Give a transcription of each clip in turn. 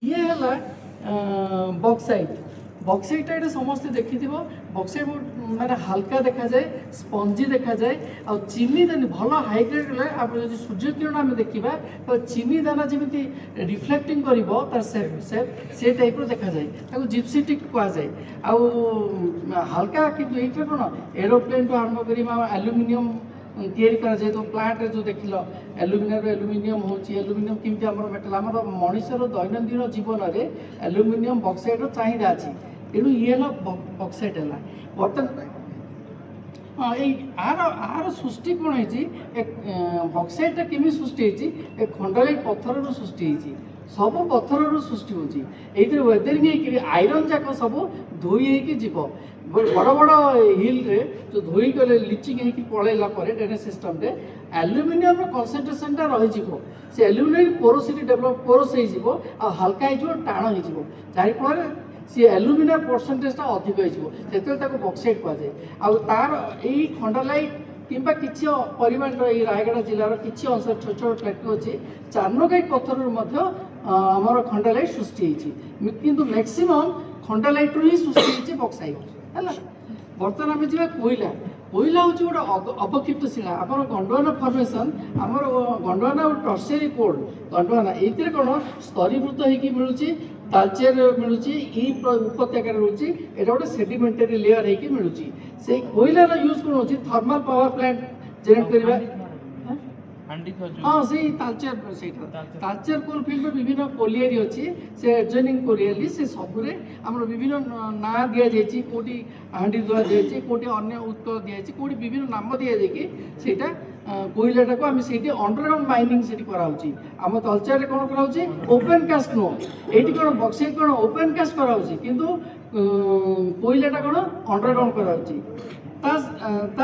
ये है bauxite bauxite ये समस्ते देखी बक्साइट माने हल्का देखा जाए स्पंजी देखा जाए आ चीनी दाना भल हाइग्रेड गले आप जो सूर्य किरण आम देखा तो चीनी दाना जमी रिफ्लेक्टिंग कर से टाइप देखा जाए जिप्सीटिक कहुए हल्का कि कौन एरोप्लेन को आरंभ कर एल्युमिनियम तैयारी करा जाए तो प्लांट जो देख एल्युमिनियम एल्युमिनियम केमती आम मेटाल आम मनुष्यर दैनंदिन जीवन में एल्युमिनियम बक्साइट चाहिदा अच्छी तेणु ये बक्साइट है बर्तमान हाँ आर सृष्टि कौन है बक्साइटा केमी सृष्टि होती खंडलाइट पत्थर सृष्टि होती सब पत्थर सृष्टि होती वेदरिंग आईरन जाक सब धोई जीव बड़ बड़ हिल रे जो धोई गले लिचिंग पलैला ड्रेनेज सिस्टम रे एल्युमिनियम कनसेंट्रेशन रही से एल्युमिनियम पोरोसिटी डेभलप पोरस हो हल्का हो टाण हो जाफल सी एल्युमिनियम परसेंटेजटा अधिक हो बक्साइट कहुए आर यही खंडलाइट किंबा किसी परिमाण रायगढ़ जिलार किसी अंश छोट छोट प्लेटो अच्छी चार्नोगाइट पत्थर आमर खंडलाइट सृष्टि किंतु मैक्सिमम खंडलाइट ही सृष्टि बक्साइट है बर्तमान आम जा कोईला कोईला हूँ गोटे अवक्षिप्त शिला आप गंडवाना फर्मेसन आमर गंडवाना और टर्सियरी कोड गंडवाना ये कौन स्तरीभूत होगी मिलूँ तालचेर मिलूँ उपत्यकार रोचे ये गोटे सेडिमेंटरी लेयर होगी मिलूँ से कोईलार यूज कौन हो थर्माल पावर प्लांट जेनेट करवा हाँ से तालचेर से तालचेर कोल फिल्ड में विभिन्न कोलियरी अच्छी से एडजॉइनिंग कोलियरी से सबुरे आम विभिन्न ना दि जाए कौटी हांडी दुआ दिखाई कौटी अन्य उत्कल दिखाई कौटी विभिन्न नाम दि जाए कोईलाटा को आम से अंडरग्राउंड माइनिंग से कराऊँगी आम तालचेर कौन कराऊँगी ओपन कास्ट नुह ये कौन बक्साइट कौन ओपन कास्ट कराऊँगी किंतु कोईलाटा कौन अंडरग्राउंड कराऊँगी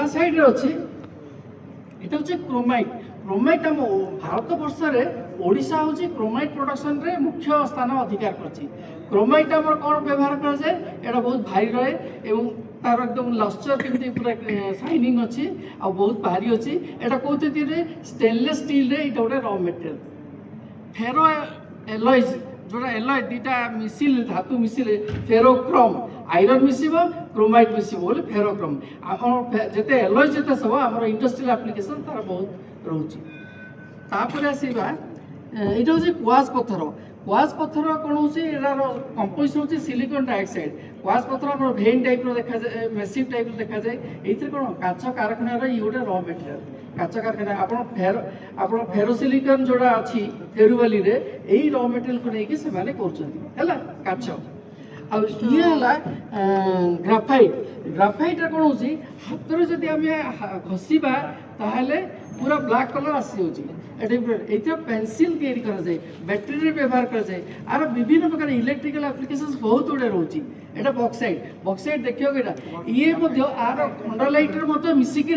साइड अच्छी ये हूँ क्रोमाइट क्रोमाइट आम भारत वर्ष में ओडिशा हूँ क्रोमाइट प्रोडक्शन रे मुख्य स्थान अधिकार कर क्रोमाइट आम कौन व्यवहार कराए यहाँ बहुत भारी रहे एवं तार एकदम लस्चर केमती पूरा शाइनिंग अच्छी आ बहुत भारी अच्छी यहाँ कौन स्टेनलेस स्टील रे ये गोटे रॉ मटेरियल फेरो एलॉयज जोटा एलॉय दुटा मिसिल धातु मिसिल फेरोक्रोम आयरन मिसिब क्रोमाइट मिसिब बोले फेरोक्रोम आम जिते एलॉय जिते सब आम इंडस्ट्रियल एप्लिकेशन तार बहुत रोचे तापर आसवा ये हूँ क्वास पत्थर कौन हो कंपोजिशन हूँ सिलिकन डाइऑक्साइड क्वास पत्थर आप भेन टाइप देखा जाए मेसिव टाइप देखा जाए ये कौन काच कारखाना ये गोटे र मटेरियल काच कारखाना आप फेरोसिलिकन जोड़ा अच्छी फेरुवाली रे यही र मटेरियल को लेकिन से कर काच ग्राफाइट कौन हो हाथ में जब आम घषा ताहले पूरा ब्लैक कलर आसी पेंसिल तैयारी कराए बैटेरी व्यवहार कराए आर विभिन्न प्रकार इलेक्ट्रिकल एप्लिकेशंस बहुत गुड़े रोचे यहाँ बक्साइट देखिए ये आर खंडलाइट मिसिक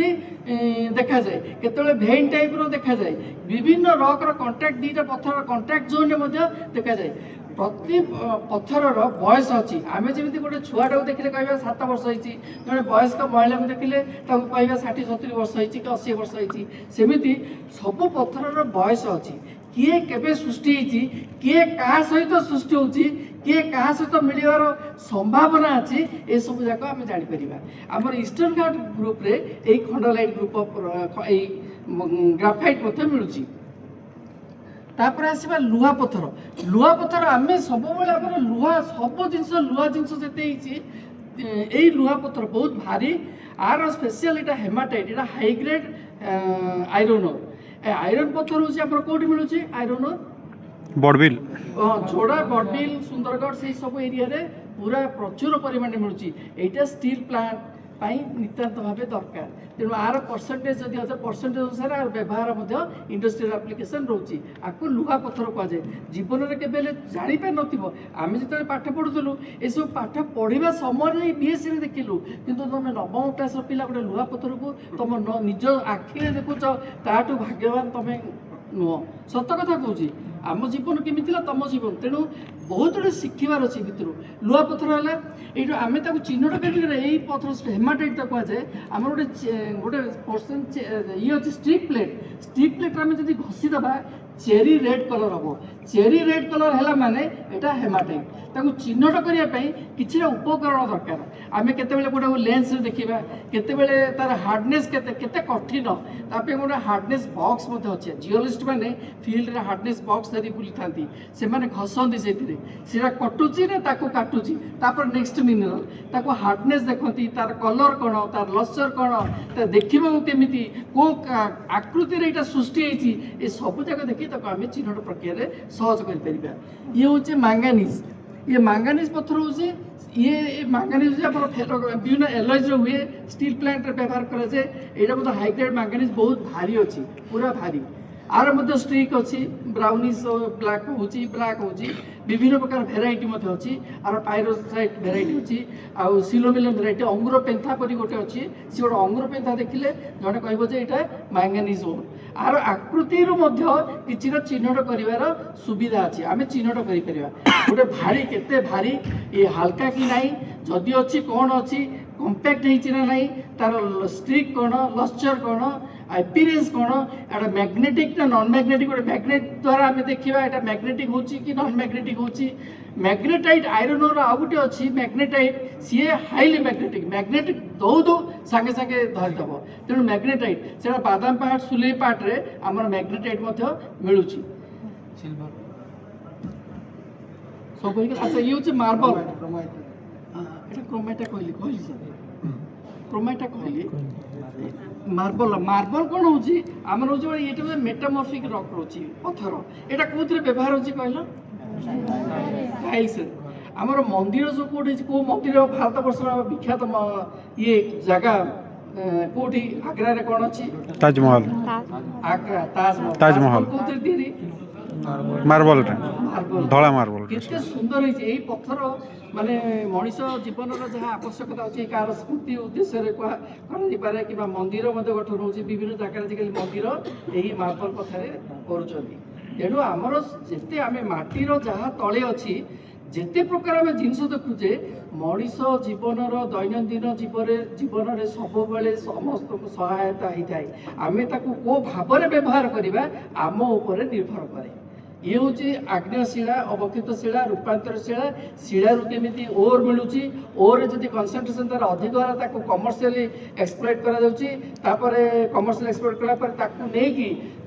देखा जाए केतले भेन टाइप देखा जाए विभिन्न रॉक कंटाक्ट दीटा पत्थर कंटाक्ट जोन में देखा जाए प्रति पत्थर बयस अच्छी आम जमी गोटे छुआटा देखिले कह 7 वर्ष होती जड़े वयस्क महिला को देखिले कह 60-70 वर्ष होती 80 वर्ष होती सेमती सब पत्थर बयस अच्छी किए केबे सृष्टि होती किए क्या सहित सृष्टि होती किए क्या सहित मिलवार संभावना अच्छी ये सब जाक आम जापर आम ईस्टर्न घाट ग्रुप रे यही खंडलाइट ग्रुप ऑफ ग्राफाइट मिलूँ तापर आसवा लुहा पत्थर आम सब लुहा सब जिनस लुहा जिनस जिते यही लुहा पत्थर बहुत भारी आर स्पेशल यहाँ हेमाटाइट यहाँ हाईग्रेड आयरन ओर आयरन पत्थर हूँ कौटी मिलूँ आयरन ओर बड़बिल जोड़ा बड़बिल सुंदरगढ़ से सब एरिया पूरा प्रचुर परिमाण मिलूँ यहाँ स्टील प्लांट नितांत भाव दरकार तेणु आर परसेंटेज जदि अच्छे परसेंटेज अनुसार आर व्यवहार इंडस्ट्रियल एप्लिकेशन रोचे आपको लुहा पत्थर कहुए जीवन में केवे जापर नम जो पाठ पढ़ुलु ये सब पाठ पढ़ा समय बीएससी देखिलु किंतु तुम नवम क्लास पिला गोटे लुहा पत्थर को तुम निज आखिरे देखुच ताठू भाग्यवान तुम नुह सत कथा कहूँ आम जीवन केमी तुम जीवन तेणु बहुत गुड़े शिखबार अच्छी भितर लुहा पत्थर है ये आम चिन्हट कर यही पत्थर हेमाटाइट कहुए आम गोटे गोटे पर्सन ये अच्छे स्टिक प्लेट आम जब घसीदे चेरी रेड कलर हम चेरी रेड कलर है माने एटा हेमाटाइट ताकू चिन्हट करने किसी उपकरण दरकार आम केते गोटे लेंस देखा केते तार हार्डनेस केते कठिन तापे गोटे हार्डनेस बॉक्स अच्छे जियोलॉजिस्ट मैंने फील्ड रे हार्डनेस बॉक्स धरी बुली था से घसंती से कटुची ना ताकू काटुची तापर नेक्स्ट मिनरल ताकू हार्डनेस देखती तार कलर कौन तार लस्चर कौन देखा केमी को आकृति यहाँ सृष्टि होती सब जाक देखी आम चिन्हट प्रक्रिया सहज कर ये हूँ मैंगानीज ये मैंगानीज पत्थर हूँ ये मैंगानीज विभिन्न एलॉयज हुए स्टील प्लांट व्यवहार कराए यहाँ हाई ग्रेड मैंगानीज बहुत भारी अच्छी पूरा भारी आर मध्य स्ट्रिक अच्छी ब्राउनिश ब्लैक होची ब्लैक होची विभिन्न प्रकार भेराइटी अच्छी आर पायरोसाइट भेराइटी अच्छी आउ सिलोमिलियन भेराइटी अंगुर पेंथा परी गोटे अच्छी सी गोटे अंगुर पेंथा देखिले जड़े कह यहाँ मैंगानीज ओर आर आकृति कि चिन्हट कर सुविधा अच्छी आम चिन्हट कर गोटे भारी केते भारी ये हल्का कि नाई जदि अच्छी कौन अच्छी कंपैक्ट होना ना तार स्ट्रिक कौन लस्चर कौन अपीरेन्स कौन एटा मैग्नेटिक ना नॉन मैग्नेटिक गोटे मैग्नेट द्वारा आम देखा यहाँ मैग्नेटिक हो नॉन मैग्नेटिक हो मैग्नेटाइट आयरन और आउ गोटे अच्छी मैग्नेटाइट सी हाईली मैग्नेटिक मैग्नेटिक दौ दौ सांगे सांगे धरीदेव तेणु मैग्नेटाइट से बादाम पाहाड़ सुलेई पार्टे आम मैग्नेटाइट मिलूँ सब अच्छा ये हूँ मार्बल क्रोमाइटा कहली सर क्रोमाइटा कहली मार्बल मार्बल कौन होची आमर होची ये मेटामॉर्फिक रॉक रोची पत्थर एटा कोथरे व्यवहार होची कहलो टाइल्स आमर मंदिर जो कोठी को मंदिर भारत वर्ष विख्यात ये जगह कोठी आग्रा रे कौन अछि ताजमहल आग्रा ताजमहल कोथरे देरी मार्बल धला मार्बल केते सुंदर है यही पत्थर माने मनीष जीवन जहाँ आवश्यकता अच्छी कार स्मृति उद्देश्य पारे कि मंदिर गठन हो विभिन्न जगह आजिकल मंदिर यही मार्बल कथार करूँ आमर जिते आम माटीर जहाँ तले अच्छी जिते प्रकार आम जिनस देखुचे मनीष जीवन दैनंदिन जीवन में सब बेले समस्त को सहायता होता है आम को भाव में व्यवहार करवा आम उपर निर्भर करे ये हूँ आग्नेय शिला अवक्षिप्त शिला रूपांतर शिला शिलारू केमी ओर मिलूँ ओर जब कनसेंट्रेशन तार अधिक है कमर्शियली एक्सप्लॉइट कर कमर्शियल एक्सप्लॉइट करा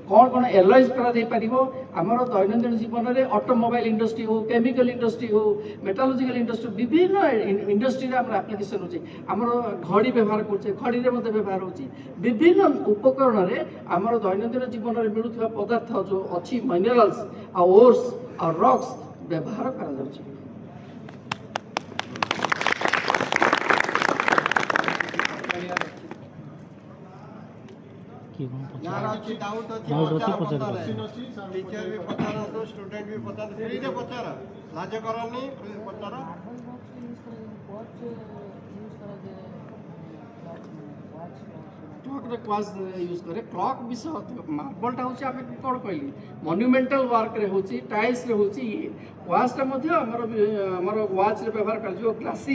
कौन कौन एलॉयज आमर दैनंदिन जीवन में ऑटोमोबाइल इंडस्ट्री हो केमिकल इंडस्ट्री हो मेटालोजिकल इंडस्ट्री विभिन्न इंडस्ट्री एप्लिकेशन होमर घड़ी व्यवहार करुचे घड़ी व्यवहार हो विभिन्न उपकरण में आमर दैनंदिन जीवन में मिलूा पदार्थ जो अच्छी मिनरल्स ओर्स और रॉक्स व्यवहार कर डाउट टीचर भी पचार स्टूडेंट भी पचार फ्री रे पचार लाज करनी पचार क्लॉक रे क्वास यूज करे क्लॉक विषय मार्बलटा होची आमे कोन कहली मॉन्यूमेंटल वर्क रे होची टाइल्स रे होची क्वासटा मध्ये हमर वॉच रे व्यवहार कर जो क्लासिक